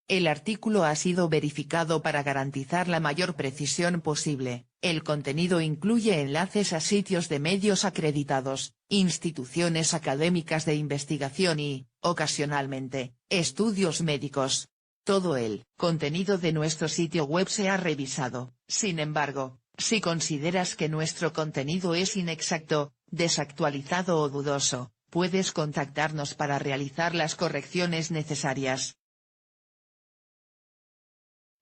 El artículo ha sido verificado para garantizar la mayor precisión posible. El contenido incluye enlaces a sitios de medios acreditados, instituciones académicas de investigación y, ocasionalmente, estudios médicos. Todo el contenido de nuestro sitio web se ha revisado. Sin embargo, si consideras que nuestro contenido es inexacto, desactualizado o dudoso, puedes contactarnos para realizar las correcciones necesarias.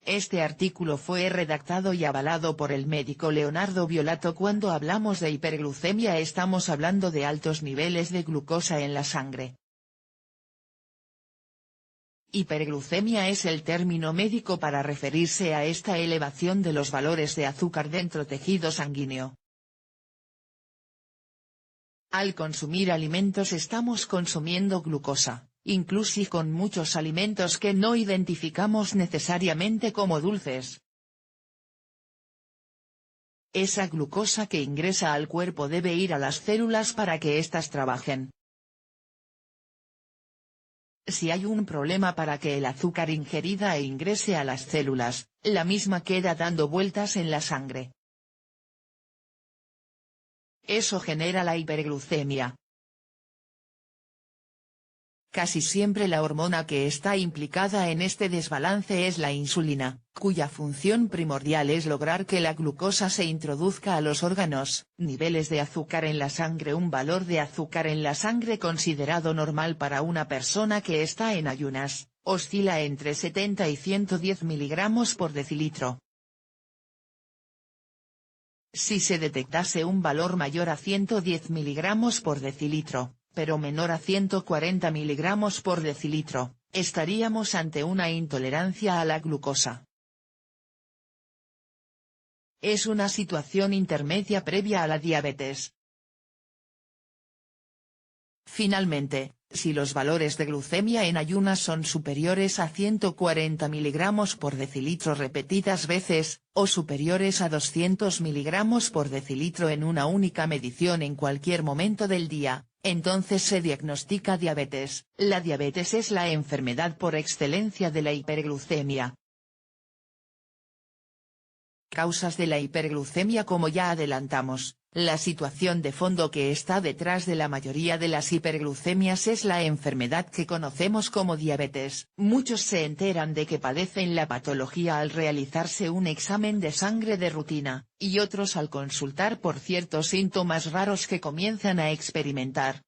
Este artículo fue redactado y avalado por el médico Leonardo Violato. Cuando hablamos de hiperglucemia estamos hablando de altos niveles de glucosa en la sangre. Hiperglucemia es el término médico para referirse a esta elevación de los valores de azúcar dentro tejido sanguíneo. Al consumir alimentos estamos consumiendo glucosa, incluso con muchos alimentos que no identificamos necesariamente como dulces. Esa glucosa que ingresa al cuerpo debe ir a las células para que éstas trabajen. Si hay un problema para que el azúcar ingerida ingrese a las células, la misma queda dando vueltas en la sangre. Eso genera la hiperglucemia. Casi siempre la hormona que está implicada en este desbalance es la insulina, cuya función primordial es lograr que la glucosa se introduzca a los órganos. Niveles de azúcar en la sangre. Un valor de azúcar en la sangre considerado normal para una persona que está en ayunas, oscila entre 70 y 110 miligramos por decilitro. Si se detectase un valor mayor a 110 miligramos por decilitro, pero menor a 140 miligramos por decilitro, estaríamos ante una intolerancia a la glucosa. Es una situación intermedia previa a la diabetes. Finalmente, si los valores de glucemia en ayunas son superiores a 140 miligramos por decilitro repetidas veces, o superiores a 200 miligramos por decilitro en una única medición en cualquier momento del día, entonces se diagnostica diabetes. La diabetes es la enfermedad por excelencia de la hiperglucemia. Causas de la hiperglucemia. Como ya adelantamos, la situación de fondo que está detrás de la mayoría de las hiperglucemias es la enfermedad que conocemos como diabetes. Muchos se enteran de que padecen la patología al realizarse un examen de sangre de rutina, y otros al consultar por ciertos síntomas raros que comienzan a experimentar.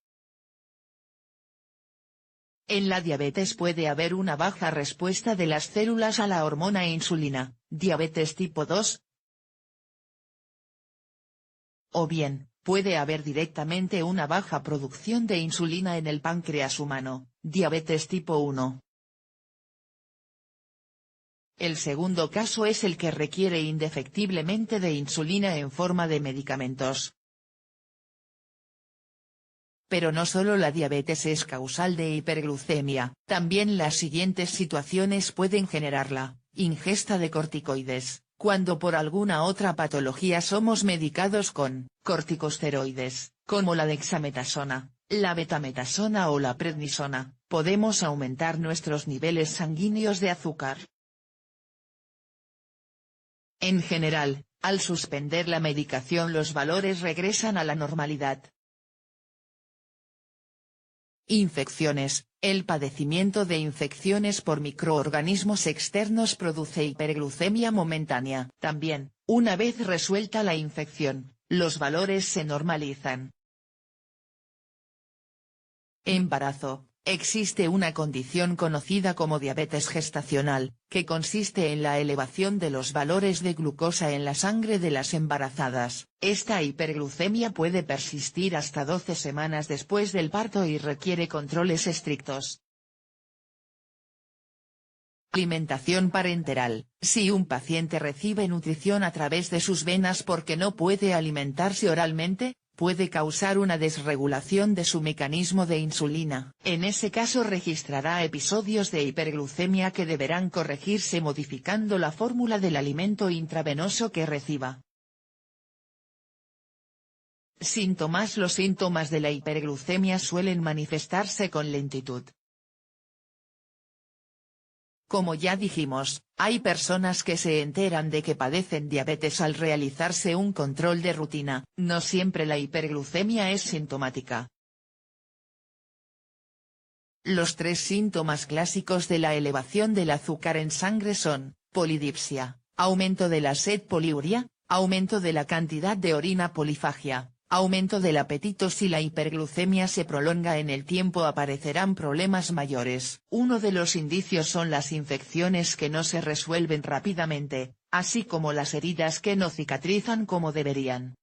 En la diabetes puede haber una baja respuesta de las células a la hormona insulina, diabetes tipo 2. O bien, puede haber directamente una baja producción de insulina en el páncreas humano, diabetes tipo 1. El segundo caso es el que requiere indefectiblemente de insulina en forma de medicamentos. Pero no solo la diabetes es causal de hiperglucemia, también las siguientes situaciones pueden generarla: ingesta de corticoides, cuando por alguna otra patología somos medicados con corticosteroides, como la dexametasona, la betametasona o la prednisona, podemos aumentar nuestros niveles sanguíneos de azúcar. En general, al suspender la medicación los valores regresan a la normalidad. Infecciones. El padecimiento de infecciones por microorganismos externos produce hiperglucemia momentánea. También, una vez resuelta la infección, los valores se normalizan. Embarazo. Existe una condición conocida como diabetes gestacional, que consiste en la elevación de los valores de glucosa en la sangre de las embarazadas. Esta hiperglucemia puede persistir hasta 12 semanas después del parto y requiere controles estrictos. Alimentación parenteral. Si un paciente recibe nutrición a través de sus venas porque no puede alimentarse oralmente, puede causar una desregulación de su mecanismo de insulina. En ese caso registrará episodios de hiperglucemia que deberán corregirse modificando la fórmula del alimento intravenoso que reciba. Síntomas. Los síntomas de la hiperglucemia suelen manifestarse con lentitud, Como ya dijimos, hay personas que se enteran de que padecen diabetes al realizarse un control de rutina. No siempre la hiperglucemia es sintomática. Los 3 síntomas clásicos de la elevación del azúcar en sangre son, polidipsia, aumento de la sed, poliuria, aumento de la cantidad de orina, polifagia, aumento del apetito. Si la hiperglucemia se prolonga en el tiempo aparecerán problemas mayores. Uno de los indicios son las infecciones que no se resuelven rápidamente, así como las heridas que no cicatrizan como deberían.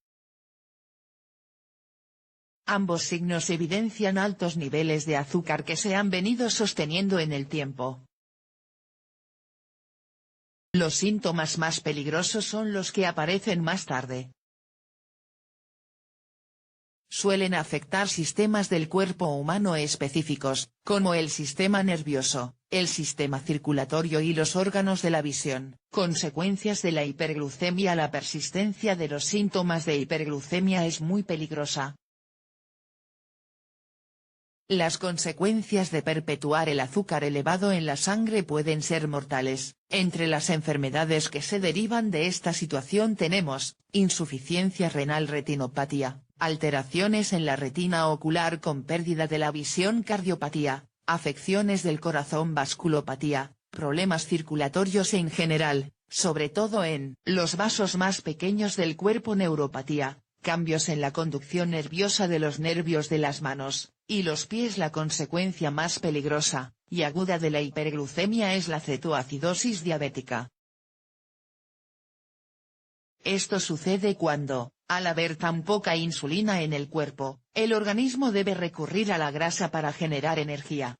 Ambos signos evidencian altos niveles de azúcar que se han venido sosteniendo en el tiempo. Los síntomas más peligrosos son los que aparecen más tarde. Suelen afectar sistemas del cuerpo humano específicos, como el sistema nervioso, el sistema circulatorio y los órganos de la visión. Consecuencias de la hiperglucemia. La persistencia de los síntomas de hiperglucemia es muy peligrosa. Las consecuencias de perpetuar el azúcar elevado en la sangre pueden ser mortales. Entre las enfermedades que se derivan de esta situación tenemos, insuficiencia renal, retinopatía, alteraciones en la retina ocular con pérdida de la visión, cardiopatía, afecciones del corazón, vasculopatía, problemas circulatorios en general, sobre todo en los vasos más pequeños del cuerpo, neuropatía, cambios en la conducción nerviosa de los nervios de las manos y los pies. La consecuencia más peligrosa y aguda de la hiperglucemia es la cetoacidosis diabética. Esto sucede cuando, al haber tan poca insulina en el cuerpo, el organismo debe recurrir a la grasa para generar energía.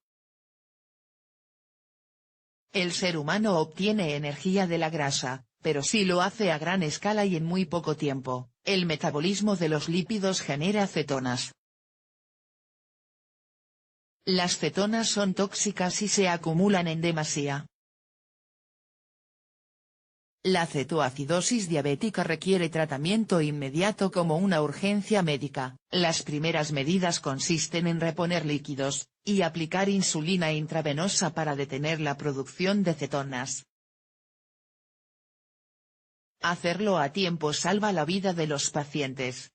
El ser humano obtiene energía de la grasa, pero si lo hace a gran escala y en muy poco tiempo. El metabolismo de los lípidos genera cetonas. Las cetonas son tóxicas si se acumulan en demasía. La cetoacidosis diabética requiere tratamiento inmediato como una urgencia médica. Las primeras medidas consisten en reponer líquidos y aplicar insulina intravenosa para detener la producción de cetonas. Hacerlo a tiempo salva la vida de los pacientes.